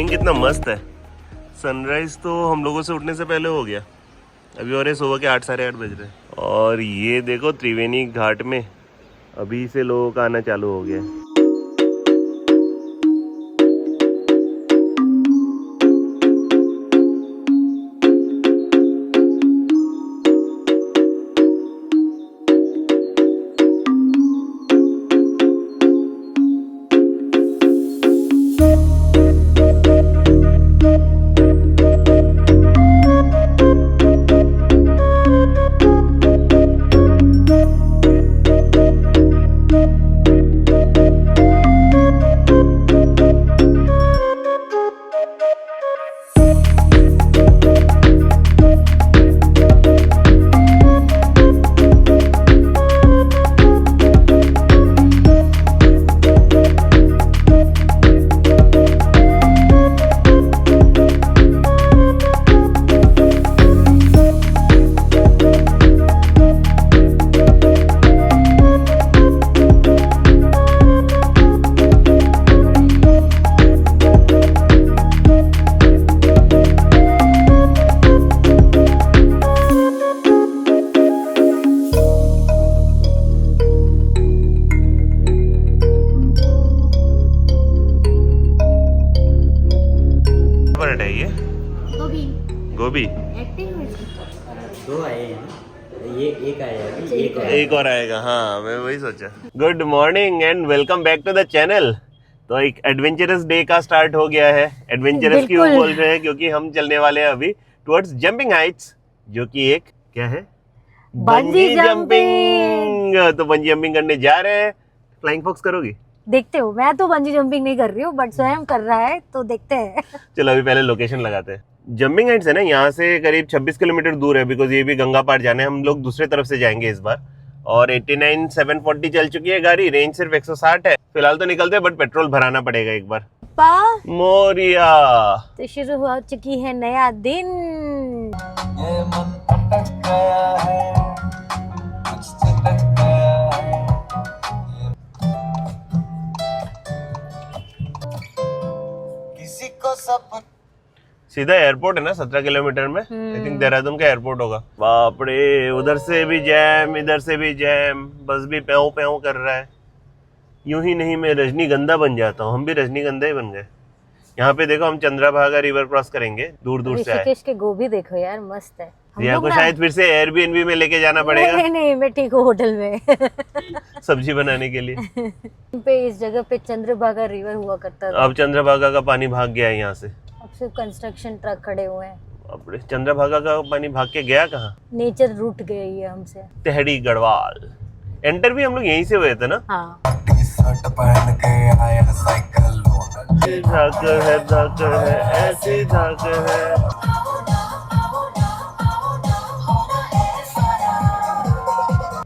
Timing कितना मस्त है। सनराइज तो हम लोगों से उठने से पहले हो गया। अभी और सुबह के 8 साढ़े 8 बज रहे हैं। और ये देखो त्रिवेणी घाट में अभी से लोगों का आना चालू हो गया है। गोभी दो आए हैं, ये एक आया, एक और आएगा। हाँ, मैं वही सोचा। Good morning and welcome back to the channel. तो एक एडवेंचरस डे का स्टार्ट हो गया है। एडवेंचरस क्यों बोल रहे हैं? क्योंकि हम चलने वाले हैं अभी टुवर्ड्स जंपिंग हाइट्स, जो कि एक क्या है, बंजी जंपिंग। तो बंजी जंपिंग करने जा रहे हैं। फ्लाइंग फॉक्स करोगी? देखते हो, मैं तो बंजी जंपिंग नहीं कर रही हूँ, बट स्वयं कर रहा है, तो देखते हैं। चलो अभी पहले लोकेशन लगाते हैं। जंपिंग हाइट्स है ना, यहाँ से करीब 26 किलोमीटर दूर है, बिकॉज ये भी गंगा पार जाना है। हम लोग दूसरे तरफ से जाएंगे इस बार। और 89,740 चल चुकी है गाड़ी। रेंज सिर्फ 160 है। फिलहाल तो निकलते हैं, बट पेट्रोल भराना पड़ेगा एक बार। मोरिया तो शुरू हो चुकी है नया दिन। ये मन अटक गया है, कुछ चटक गया है। किसी को सपन सीधा एयरपोर्ट है ना 17 किलोमीटर में। आई थिंक देहरादून का एयरपोर्ट होगा। बाप रे, उधर से भी जैम, इधर से भी जैम। बस भी प्याऊ प्याऊ कर रहा है। यूं ही नहीं मैं रजनीगंधा बन जाता हूँ। हम भी रजनीगंधा ही बन गए। यहाँ पे देखो, हम चंद्रभागा रिवर क्रॉस करेंगे। दूर दूर से आए। ऋषिकेश के गोभी देखो यार, मस्त है। यहाँ को शायद फिर से एयरबीएनबी में लेके जाना पड़ेगा। नहीं, मैं ठीक हूँ होटल में। सब्जी बनाने के लिए। पे इस जगह पे चंद्रभागा रिवर हुआ करता था। अब चंद्रभागा का पानी भाग गया है यहाँ से। अब सिर्फ कंस्ट्रक्शन ट्रक खड़े हुए हैं। अब चंद्रभागा का पानी भाग के गया कहाँ? नेचर रूठ गई है हमसे। तेहड़ी गढ़वाल। एंटर भी हम लोग यहीं से हुए थे ना। हाँ। टी-शर्ट पहन के आया साइकिल धाकर है, धाकर है, ऐसी धाकर है।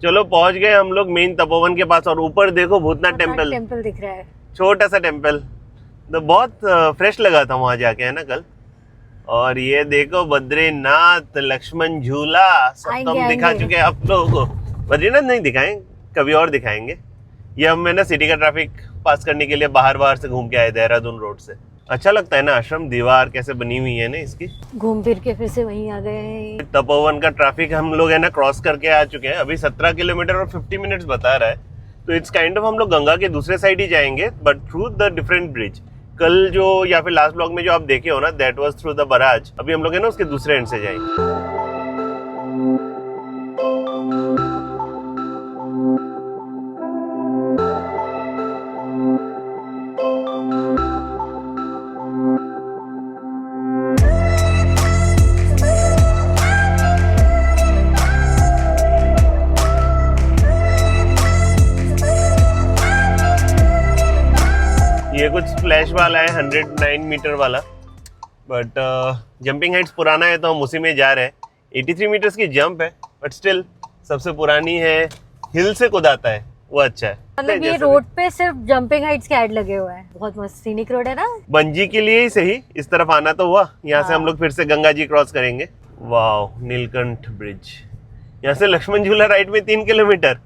चलो पहुंच गए हम लोग मेन तपोवन के पास। और ऊपर देखो भूतनाथ टेम्पल दिख रहा है। छोटा सा टेम्पल। तो बहुत फ्रेश लगा था वहां जाके, है ना कल। और ये देखो बद्रीनाथ, लक्ष्मण झूला, सब तो हम दिखा चुके हैं आप लोगों को। बद्रीनाथ नहीं दिखाएं, कभी और दिखाएंगे। ये हम ना सिटी का ट्रैफिक पास करने के लिए बाहर से घूम के आए देहरादून रोड से। अच्छा लगता है ना आश्रम, दीवार कैसे बनी हुई है ना इसकी। घूम फिर के फिर से वहीं आ गए। तपोवन का ट्रैफिक हम लोग है ना क्रॉस करके आ चुके हैं। अभी 17 किलोमीटर और 50 मिनट्स बता रहा है। तो इट्स काइंड ऑफ हम लोग गंगा के दूसरे साइड ही जाएंगे, but through the different bridge. कल जो या फिर लास्ट ब्लॉग में जो आप देखे हो ना, that was through the barrage. अभी हम लोग है ना उसके दूसरे एंड से जाएंगे। ये कुछ स्प्लैश वाला है 109 मीटर वाला, बट जंपिंग हाइट्स पुराना है तो हम उसी में जा रहे हैं। 83 मीटर्स की जंप है, बट स्टिल सबसे पुरानी है। हिल से कुदाता है वो, अच्छा है। मतलब ये रोड पे सिर्फ जंपिंग हाइट्स के ऐड लगे हुए हैं। बहुत मस्त सीनिक रोड है ना। बंजी के लिए ही सही, इस तरफ आना तो हुआ। यहाँ से हम लोग फिर से गंगा जी क्रॉस करेंगे। Wow, Neelkanth bridge. यहाँ से लक्ष्मण झूला राइट में 3 किलोमीटर।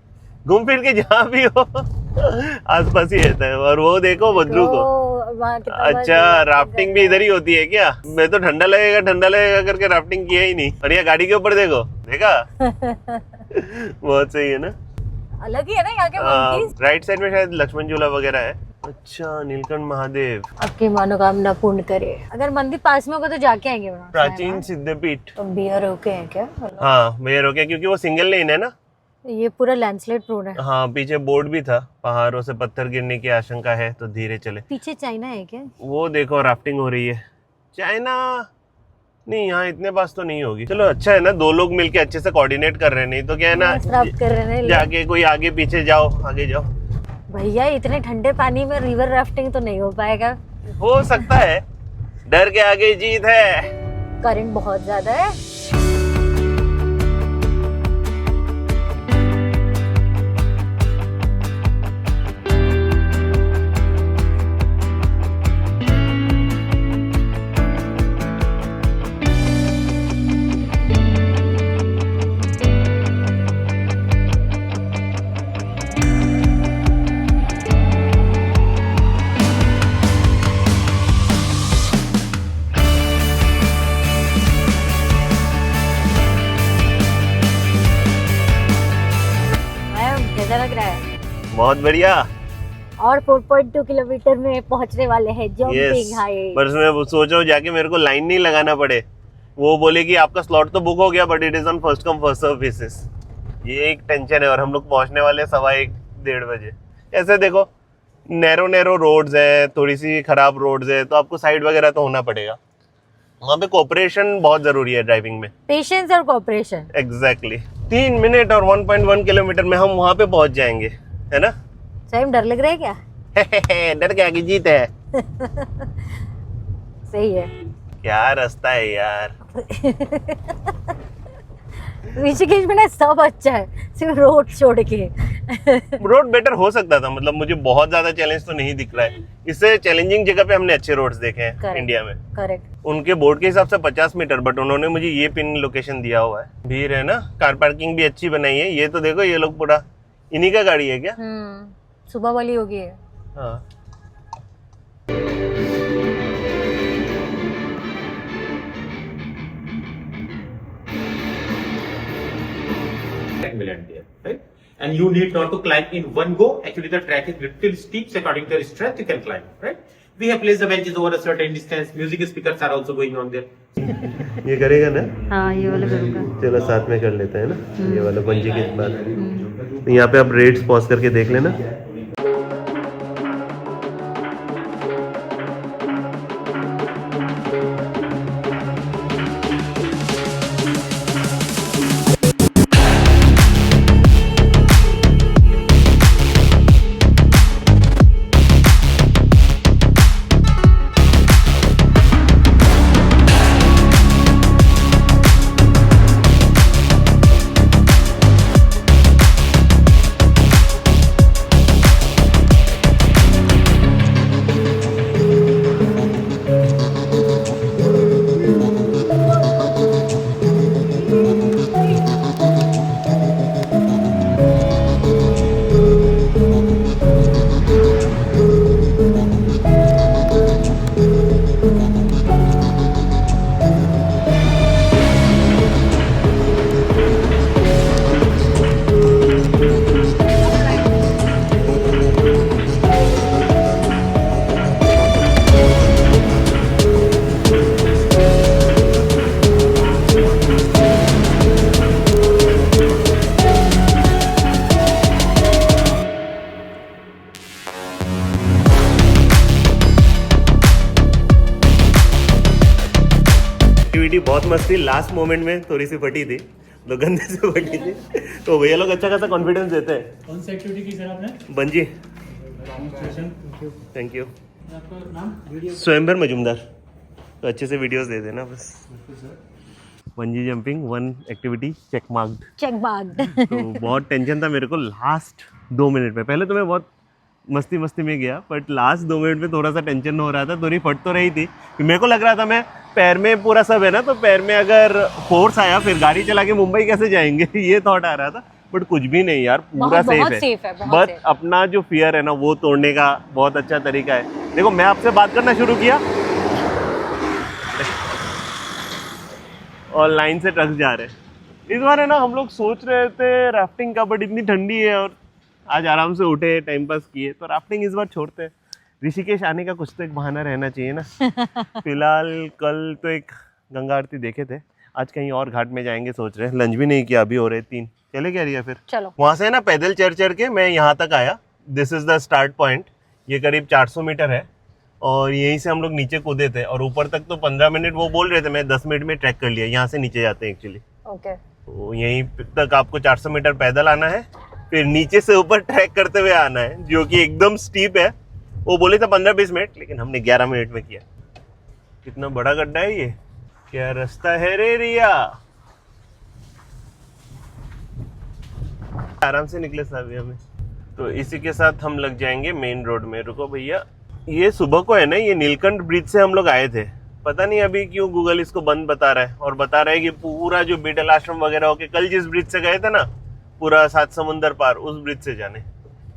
घूम फिर के जहाँ भी हो आसपास ही रहता है। और वो देखो बद्रू को। वहाँ कितना अच्छा, राफ्टिंग भी इधर ही होती है क्या? मैं तो ठंडा लगेगा करके राफ्टिंग किया ही नहीं। और ये गाड़ी के ऊपर देखो, देखा? बहुत सही है ना। अलग ही है ना यहाँ के monkeys। राइट साइड में शायद लक्ष्मण झूला वगैरह है। अच्छा, नीलकंठ महादेव। आपकी मनोकामना पूर्ण करे। अगर मंदिर पास में होगा तो जाके आएंगे वहाँ। प्राचीन सिद्धपीठ। तो बियर ओके है क्या? हाँ, मेयर हो गया क्योंकि वो सिंगल लेन है ना। ये पूरा लैंडस्लाइड प्रोन है। हाँ, पीछे बोर्ड भी था, पहाड़ों से पत्थर गिरने की आशंका है तो धीरे चले। पीछे चाइना है क्या? वो देखो राफ्टिंग हो रही है। चाइना नहीं, यहाँ इतने पास तो नहीं होगी। चलो अच्छा है ना, दो लोग मिलके अच्छे से कोऑर्डिनेट कर रहे हैं, नहीं तो क्या है ना, राफ्ट कर रहे हैं जाके कोई आगे पीछे जाओ, आगे जाओ। भैया इतने ठंडे पानी में रिवर राफ्टिंग तो नहीं हो पाएगा। हो सकता है, डर के आगे जीत है। करंट बहुत ज्यादा है। कैसा लग रहा है? बहुत बढ़िया। और 4.2 किलोमीटर में पहुंचने वाले हैं। Jumping height. पर मैं सोचो जाके मेरे को लाइन नहीं लगाना पड़े। वो बोले कि आपका स्लॉट तो बुक हो गया but it is on first come first serve basis. ये एक टेंशन है। और हम लोग पहुंचने वाले 1:15 बजे। ऐसे देखो, नैरो रोड्स है, थोड़ी सी खराब रोड्स है, तो आपको साइड वगैरह तो होना पड़ेगा। वहाँ पे कोऑपरेशन बहुत जरूरी है ड्राइविंग में। पेशेंस और कोऑपरेशन। एग्जैक्टली 3 मिनट और 1.1 किलोमीटर में हम वहाँ पे पहुंच जाएंगे, है ना? सही में डर लग रहा है क्या? डर के आगे जीत है। सही है। क्या रास्ता है यार। ऋषिकेश में ना सब अच्छा है, सिर्फ रोड छोड़ के। रोड बेटर हो सकता था, मतलब मुझे बहुत ज्यादा चैलेंज तो नहीं दिख रहा है। इससे चैलेंजिंग जगह पे हमने अच्छे रोड्स देखे हैं Correct. इंडिया में। करेक्ट। उनके बोर्ड के हिसाब से 50 मीटर, बट उन्होंने मुझे ये पिन लोकेशन दिया हुआ है। भीड़ है ना, कार पार्किंग भी अच्छी बनाई है। ये तो देखो, ये लोग पूरा इन्हीं का गाड़ी है क्या? सुबह वाली होगी है। हाँ। will end there, right? And you need not to climb in one go. Actually, the track is little steep. So according to your strength, you can climb, right? We have placed the benches over a certain distance. Music speakers are also going on there. ये करेगा ना? हाँ, ये वाला करूँगा। चलो साथ में कर लेते हैं ना, ये वाला बंजी के बाद। यहाँ पे आप रेट्स पॉज करके देख लेना। बहुत मस्ती। लास्ट मोमेंट में थोड़ी सी फटी थी, तो गंदे से फटी थी, तो भैया लोग अच्छा खासा कॉन्फिडेंस देते हैं। कौन सी एक्टिविटी की सर आपने? Bungee. Thank you. Swayambhar Majumdar. तो अच्छे से वीडियोस दे देना बस। Bungee jumping 1 activity check marked. Check marked. तो बहुत टेंशन था मेरे को लास्ट 2 मिनट में। पहले तो मैं बहुत मस्ती में गया, बट लास्ट 2 मिनट में थोड़ा सा टेंशन हो रहा था। थोड़ी फट तो रही थी, मेरे को लग रहा था मैं पैर में पूरा सब है ना, तो पैर में अगर फोर्स आया फिर गाड़ी चला के मुंबई कैसे जाएंगे, ये थॉट आ रहा था। बट कुछ भी नहीं यार, पूरा बहुत सेफ है। safe है, बहुत बट safe। अपना जो फियर है ना वो तोड़ने का बहुत अच्छा तरीका है। देखो मैं आपसे बात करना शुरू किया और लाइन से ट्रक्स जा रहे हैं। इस बार है ना हम लोग सोच रहे थे राफ्टिंग का, बट इतनी ठंडी है और आज आराम से उठे टाइम पास किए, तो राफ्टिंग इस बार छोड़ते हैं। ऋषिकेश आने का कुछ तो एक बहाना रहना चाहिए ना। फिलहाल कल तो एक गंगा आरती देखे थे, आज कहीं और घाट में जाएंगे सोच रहे हैं। लंच भी नहीं किया, अभी हो रहे 3। चले क्या रिया फिर? चलो। वहाँ से ना पैदल चढ़ के मैं यहाँ तक आया। This is the start point. ये करीब 400 मीटर है और यहीं से हम लोग नीचे कूदे थे और ऊपर तक तो 15 मिनट वो बोल रहे थे, मैं 10 मिनट में ट्रैक कर लिया। यहाँ से नीचे जाते हैं एक्चुअली। ओके। तो यहीं तक आपको 400 मीटर पैदल आना है, फिर नीचे से ऊपर ट्रैक करते हुए आना है, जो कि एकदम स्टीप है। वो बोले था 15-20 मिनट, लेकिन हमने 11 मिनट में किया। कितना बड़ा गड्ढा है ये, क्या रास्ता है रे रिया। आराम से निकले साहब हमें। तो इसी के साथ हम लग जाएंगे मेन रोड में। रुको भैया, ये सुबह को है ना, ये नीलकंठ ब्रिज से हम लोग आए थे। पता नहीं अभी क्यों गूगल इसको बंद बता रहा है और बता रहा है कि पूरा जो बीटल आश्रम वगैरह होके कल जिस ब्रिज से गए थे ना, पूरा 7 समुंदर पार, उस ब्रिज से जाने।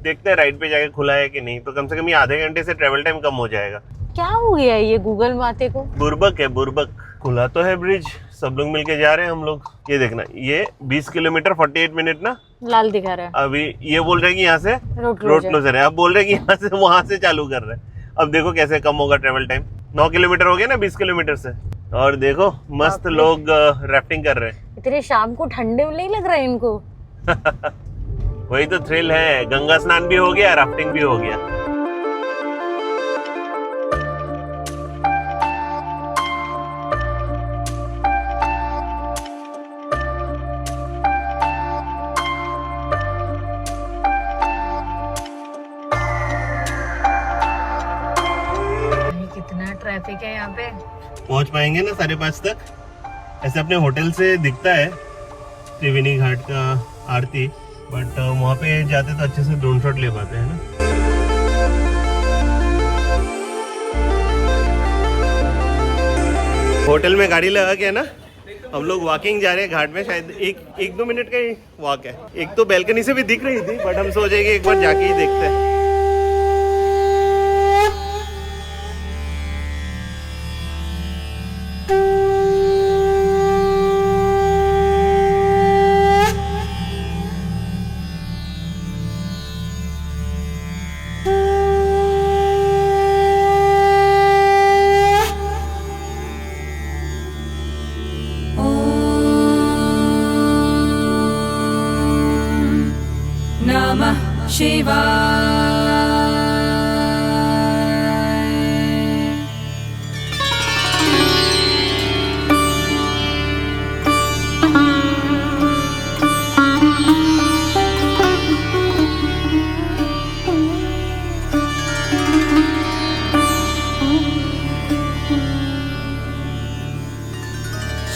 देखते हैं राइट पे जाके खुला है कि नहीं, तो कम से कम ये आधे घंटे से ट्रेवल टाइम कम हो जाएगा। क्या हो गया है ये गूगल माते को? बुर्बक है बुर्बक। खुला तो है ब्रिज, सब लोग मिलके जा रहे हैं हम लोग। ये देखना, ये 20 किलोमीटर 48 मिनट ना लाल दिखा रहा है। अभी ये बोल रहे हैं कि यहाँ से रोड रोड क्लोजर है, अब बोल रहे हैं कि यहाँ से वहां से चालू कर रहे हैं। अब देखो कैसे कम होगा ट्रेवल टाइम। 9 किलोमीटर हो गया ना 20 किलोमीटर से। और देखो मस्त लोग राफ्टिंग कर रहे हैं। इतने शाम को ठंडे नहीं लग रहा है इनको? वही तो थ्रिल है, गंगा स्नान भी हो गया, राफ्टिंग भी हो गया। कितना ट्रैफिक है यहाँ पे। पहुंच पाएंगे ना 5:30 तक। ऐसे अपने होटल से दिखता है त्रिवेणी घाट का आरती, बट वहाँ पे जाते तो अच्छे से ड्रोन शॉट ले पाते हैं ना। होटल में गाड़ी लगा के ना हम लोग वॉकिंग जा रहे हैं घाट में। शायद 1-2 मिनट का ही वॉक है। एक तो बैल्कनी से भी दिख रही थी, बट हम सोचे कि एक बार जाके ही देखते हैं। नमः शिवाय।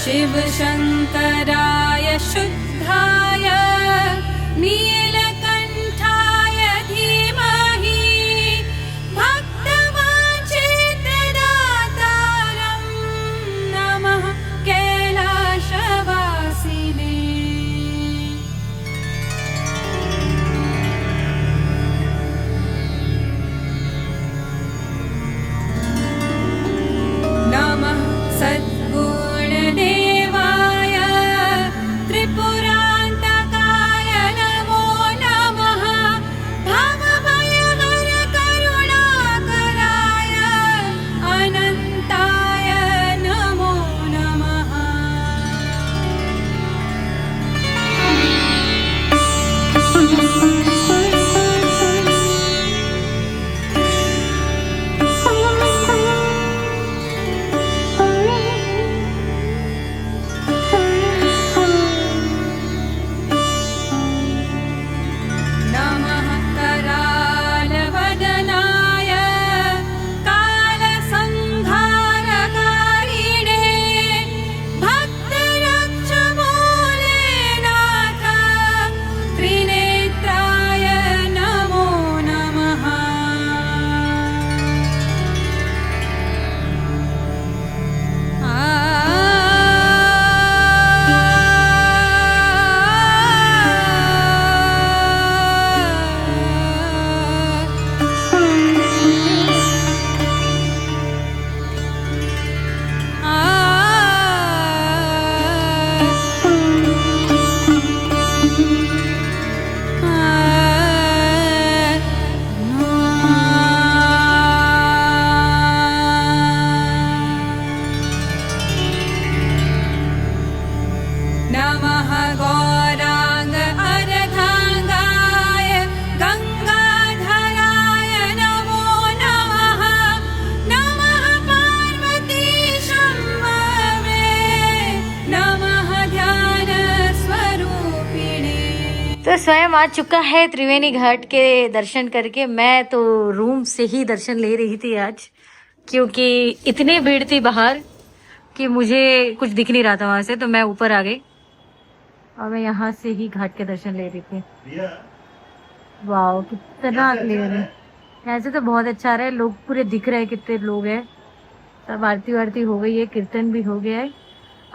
शिव शंकराय शुद्धाय नीलकंठाय धीमहि भक्तवांछितदातारं नमः कैलासवासिने। नमः सद्गुणदेवाय त्रिपुरा तो स्वयं आ चुका है त्रिवेणी घाट के दर्शन करके। मैं तो रूम से ही दर्शन ले रही थी आज, क्योंकि इतनी भीड़ थी बाहर कि मुझे कुछ दिख नहीं रहा था वहां से, तो मैं ऊपर आ गई और मैं यहाँ से ही घाट के दर्शन ले रही थी। वाह कितना क्लियर है, ऐसे तो बहुत अच्छा आ रहा है, लोग पूरे दिख रहे हैं कितने लोग हैं। सब आरती वारती हो गई है, कीर्तन भी हो गया है।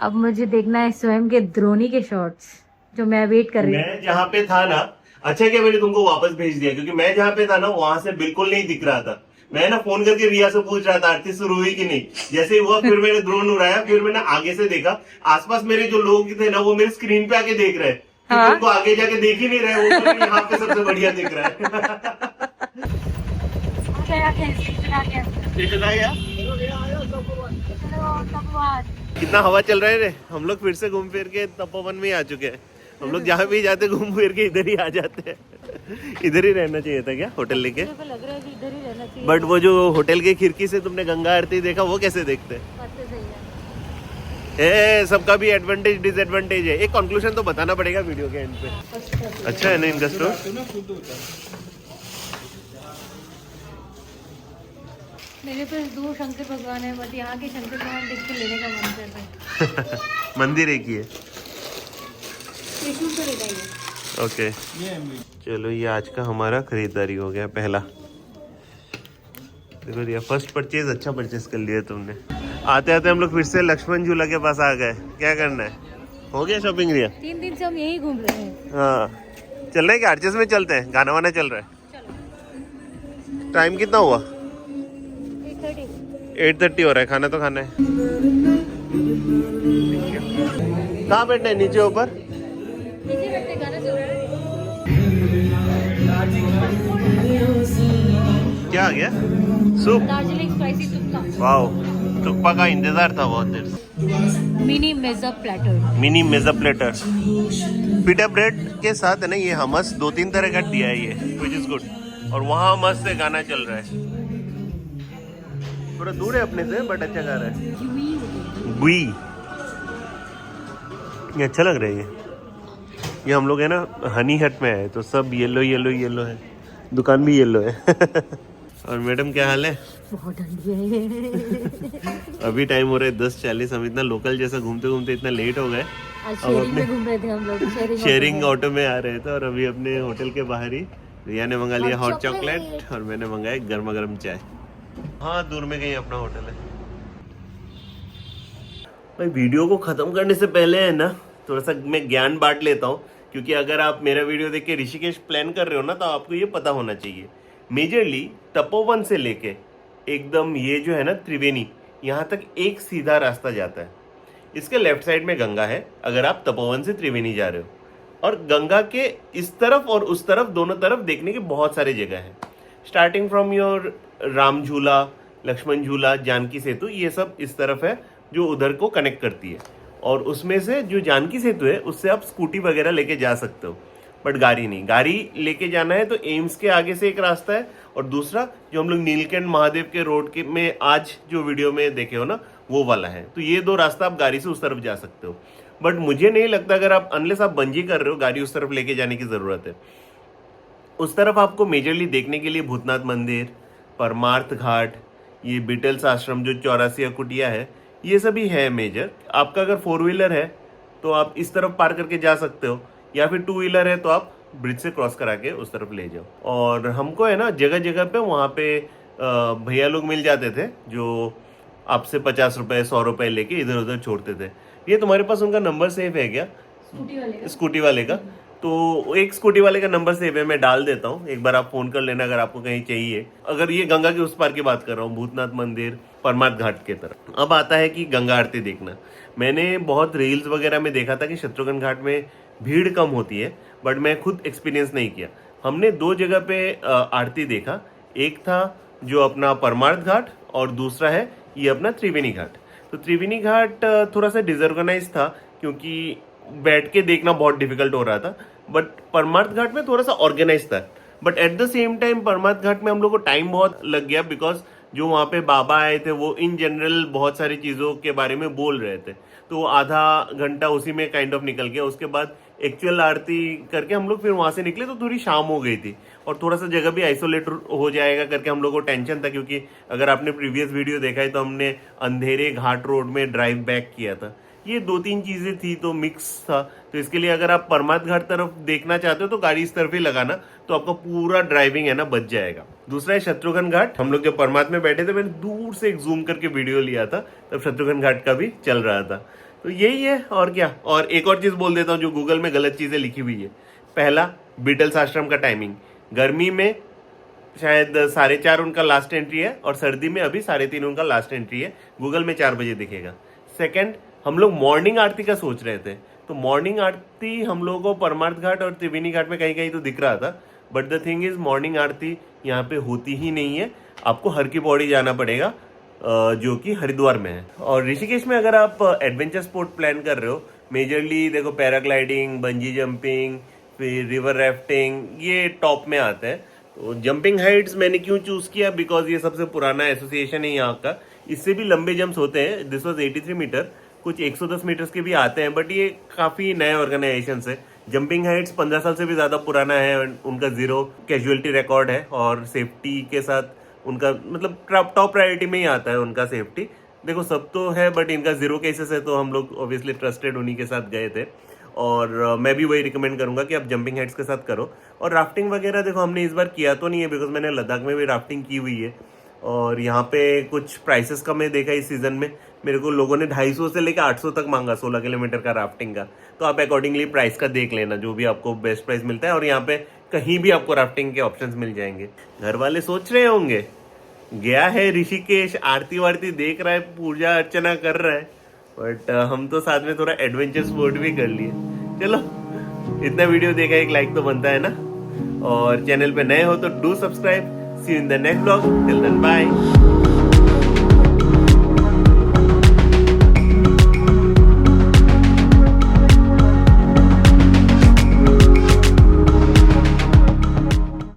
अब मुझे देखना है स्वयं के द्रोणी के शॉट्स, जो मैं वेट कर रही हूँ। मैं जहाँ पे था ना, अच्छा क्या मैंने तुमको वापस भेज दिया, क्योंकि मैं जहाँ पे था ना वहां से बिल्कुल नहीं दिख रहा था। मैं ना फोन करके रिया से पूछ रहा था आरती शुरू हुई कि नहीं। जैसे ही हुआ फिर मैंने ड्रोन उड़ाया, फिर मैंने आगे से देखा, आसपास मेरे जो लोग थे ना वो मेरे स्क्रीन पे आके देख रहे हैं, क्योंकि उनको आगे जाके देख ही नहीं रहे, वो तो यहाँ पे सबसे बढ़िया दिख रहा है। कितना हवा चल रहा है रे, हम लोग फिर से घूम फिर के तपोवन में ही आ चुके हैं। हम लोग जहाँ भी जाते घूम फिर के इधर ही आ जाते हैं। इधर ही रहना चाहिए था क्या होटल लेके? मुझे लग रहा है कि इधर ही रहना चाहिए। बट वो जो होटल की खिड़की से तुमने गंगा आरती देखा, वो कैसे देखते? बात तो सही है। सबका भी एडवांटेज डिसएडवांटेज है। एक कंक्लूजन तो बताना पड़ेगा वीडियो के एंड पे। अच्छा है ना इनका स्टोर? मेरे पास 2 शंकर भगवान है, बट यहाँ के शंकर भगवान देख के लेने का मन कर रहा है। मंदिर एक ही है। त्रिशूल तो लेना ही है। ओके चलो, ये आज का हमारा खरीदारी हो गया पहला। देखो रिया, फर्स्ट परचेज अच्छा परचेज कर लिया तुमने। आते आते हम लोग फिर से लक्ष्मण झूला के पास आ गए। क्या करना है? हो गया शॉपिंग रिया? 3 दिन से हम यही घूम रहे हैं। हाँ चल रहे हैं क्या? आर्चेस में चलते हैं, गाना वाना चल रहा है। चलो। टाइम कितना हुआ? 8:30। 8:30 हो रहा है। खाना तो खाना है। कहाँ बैठना है, नीचे ऊपर? नीचे बैठते गाना चल रहा है। क्या आ गया? सूप? दार्जिलिंग स्पाइसी तुक्का। वाओ, तुक्पा का इंतजार था बहुत देर से। मिनी मेजा प्लेटर। मिनी मेजा प्लेटर पिटा ब्रेड के साथ है ना। ये हमस 2-3 तरह का दिया है ये, विच इज गुड। और वहाँ हमस से गाना चल रहा है। थोड़ा दूर है अपने से, बट अच्छा गा रहा है। गुई, ये अच्छा लग रहा है। ये हम लोग है ना हनी हट में है, तो सब येलो येलो येलो है, दुकान भी येलो है। और मैडम क्या हाल है? बहुत ठंडी है। अभी टाइम हो रहा है 10:40। हम इतना लोकल जैसा घूमते घूमते इतना लेट हो गए। आज शेयरिंग में घूम रहे थे हम लोग। शेयरिंग ऑटो में आ रहे थे, और अभी अपने होटल के बाहर ही रिया ने मंगा लिया हॉट चॉकलेट और मैंने मंगाया गर्मा गर्म चाय। हाँ दूर में कहीं अपना होटल है। भाई वीडियो को खत्म करने से पहले है ना थोड़ा सा मैं ज्ञान बांट लेता हूँ, क्योंकि अगर आप मेरा वीडियो देख के ऋषिकेश प्लान कर रहे हो ना, तो आपको ये पता होना चाहिए मेजरली तपोवन से लेके एकदम ये जो है ना त्रिवेणी, यहाँ तक एक सीधा रास्ता जाता है। इसके लेफ्ट साइड में गंगा है अगर आप तपोवन से त्रिवेणी जा रहे हो, और गंगा के इस तरफ और उस तरफ दोनों तरफ देखने की बहुत सारी जगह है। स्टार्टिंग फ्रॉम योर राम झूला, लक्ष्मण झूला, जानकी सेतु, ये सब इस तरफ है जो उधर को कनेक्ट करती है। और उसमें से जो जानकी सेतु है उससे आप स्कूटी वगैरह लेके जा सकते हो, बट गाड़ी नहीं। गाड़ी लेके जाना है तो एम्स के आगे से एक रास्ता है, और दूसरा जो हम लोग नीलकंठ महादेव के रोड के में आज जो वीडियो में देखे हो ना, वो वाला है। तो ये 2 रास्ता आप गाड़ी से उस तरफ जा सकते हो। बट मुझे नहीं लगता अगर आप अनलेस आप बंजी कर रहे हो, गाड़ी उस तरफ लेके जाने की जरूरत है। उस तरफ आपको मेजरली देखने के लिए भूतनाथ मंदिर, परमार्थ घाट, ये बीटल्स आश्रम जो 84 कुटिया है, ये सभी है मेजर। आपका अगर 4 व्हीलर है तो आप इस तरफ पार करके जा सकते हो, या फिर 2 व्हीलर है तो आप ब्रिज से क्रॉस करा के उस तरफ ले जाओ। और हमको है ना जगह जगह पे वहाँ पे भैया लोग मिल जाते थे जो आपसे 50 रुपए 100 रुपए लेके इधर उधर छोड़ते थे। ये तुम्हारे पास उनका नंबर सेव है क्या? स्कूटी वाले का? तो एक स्कूटी वाले का नंबर सेव है, मैं डाल देता हूँ, एक बार आप फोन कर लेना अगर आपको कहीं चाहिए। अगर ये गंगा के उस पार की बात कर रहा हूँ, भूतनाथ मंदिर, परमार्थ घाट के तरफ। अब आता है कि गंगा आरती देखना। मैंने बहुत रील्स वगैरह में देखा था कि शत्रुघ्न घाट में भीड़ कम होती है, बट मैं खुद एक्सपीरियंस नहीं किया। हमने 2 जगह पे आरती देखा। एक था जो अपना परमार्थ घाट, और दूसरा है ये अपना त्रिवेणी घाट। तो त्रिवेणी घाट थोड़ा सा डिसऑर्गेनाइज था, क्योंकि बैठ के देखना बहुत डिफिकल्ट हो रहा था। बट परमार्थ घाट में थोड़ा सा ऑर्गेनाइज था। But at the same time परमार्थ घाट में हम लोग को टाइम बहुत लग गया, बिकॉज जो वहाँ पे बाबा आए थे वो इन जनरल बहुत सारी चीज़ों के बारे में बोल रहे थे, तो आधा घंटा उसी में काइंड ऑफ निकल गया। उसके बाद एक्चुअल आरती करके हम लोग फिर वहां से निकले तो थोड़ी शाम हो गई थी और थोड़ा सा जगह भी आइसोलेट हो जाएगा करके हम लोग को टेंशन था, क्योंकि अगर आपने प्रीवियस वीडियो देखा है तो हमने अंधेरे घाट रोड में ड्राइव बैक किया था। ये 2-3 चीजें थी तो मिक्स था, तो इसके लिए अगर आप परमार्थ घाट तरफ देखना चाहते हो तो गाड़ी इस तरफ ही लगाना, तो आपका पूरा ड्राइविंग है ना बच जाएगा। दूसरा है शत्रुघ्न घाट। हम लोग जब परमार्थ में बैठे थे मैंने दूर से एक जूम करके वीडियो लिया था, तब शत्रुघ्न घाट का भी चल रहा था। तो यही है और क्या। और एक और चीज बोल देता हूँ जो गूगल में गलत चीजें लिखी हुई है। पहला, बीटल्स आश्रम का टाइमिंग, गर्मी में शायद 4:30 उनका लास्ट एंट्री है और सर्दी में अभी 3:30 उनका लास्ट एंट्री है, गूगल में 4 बजे दिखेगा। सेकंड, हम लोग मॉर्निंग आरती का सोच रहे थे, तो मॉर्निंग आरती हम लोगों को परमार्थ घाट और त्रिवेणी घाट में कहीं कहीं तो दिख रहा था, but the thing is morning aarti यहाँ पे होती ही नहीं है, आपको हर की पौड़ी जाना पड़ेगा जो कि हरिद्वार में है। और ऋषिकेश में अगर आप एडवेंचर स्पोर्ट प्लान कर रहे हो, मेजरली देखो पैराग्लाइडिंग, बंजी जंपिंग, फिर रिवर राफ्टिंग, ये टॉप में आता है। तो जंपिंग हाइट्स मैंने क्यों चूज किया, बिकॉज ये सबसे पुराना एसोसिएशन है यहाँ का, इससे भी लंबे जंप्स होते हैं। दिस वाज 83 मीटर, कुछ 110 मीटर्स के भी आते हैं, बट ये काफी नए ऑर्गेनाइजेशन है। जंपिंग हाइट्स 15 साल से भी ज्यादा पुराना है, उनका 0 कैजुअलिटी रिकॉर्ड है और सेफ्टी के साथ उनका मतलब टॉप प्रायोरिटी में ही आता है उनका सेफ्टी। देखो सब तो है बट इनका 0 केसेस है, तो हम लोग ऑब्वियसली ट्रस्टेड उन्हीं के साथ गए थे और मैं भी वही रिकमेंड करूंगा कि आप जंपिंग हाइट्स के साथ करो। और राफ्टिंग वगैरह देखो हमने इस बार किया तो नहीं है, बिकॉज मैंने लद्दाख में भी राफ्टिंग की हुई है और यहाँ पे कुछ प्राइसेस का मैं देखा इस सीजन में, मेरे को लोगों ने 250 से लेकर 800 तक मांगा 16 किलोमीटर का राफ्टिंग का। तो आप अकॉर्डिंगली प्राइस का देख लेना, जो भी आपको बेस्ट प्राइस मिलता है, और यहाँ पे कहीं भी आपको राफ्टिंग के ऑप्शंस मिल जाएंगे। घर वाले सोच रहे होंगे गया है ऋषिकेश, आरती वारती देख रहा है, पूजा अर्चना कर रहा है, बट हम तो साथ में थोड़ा एडवेंचर स्पोर्ट भी कर लिए। चलो इतना वीडियो देखा, एक लाइक तो बनता है ना, और चैनल पे नए हो तो do subscribe. See you in the next vlog, till then bye.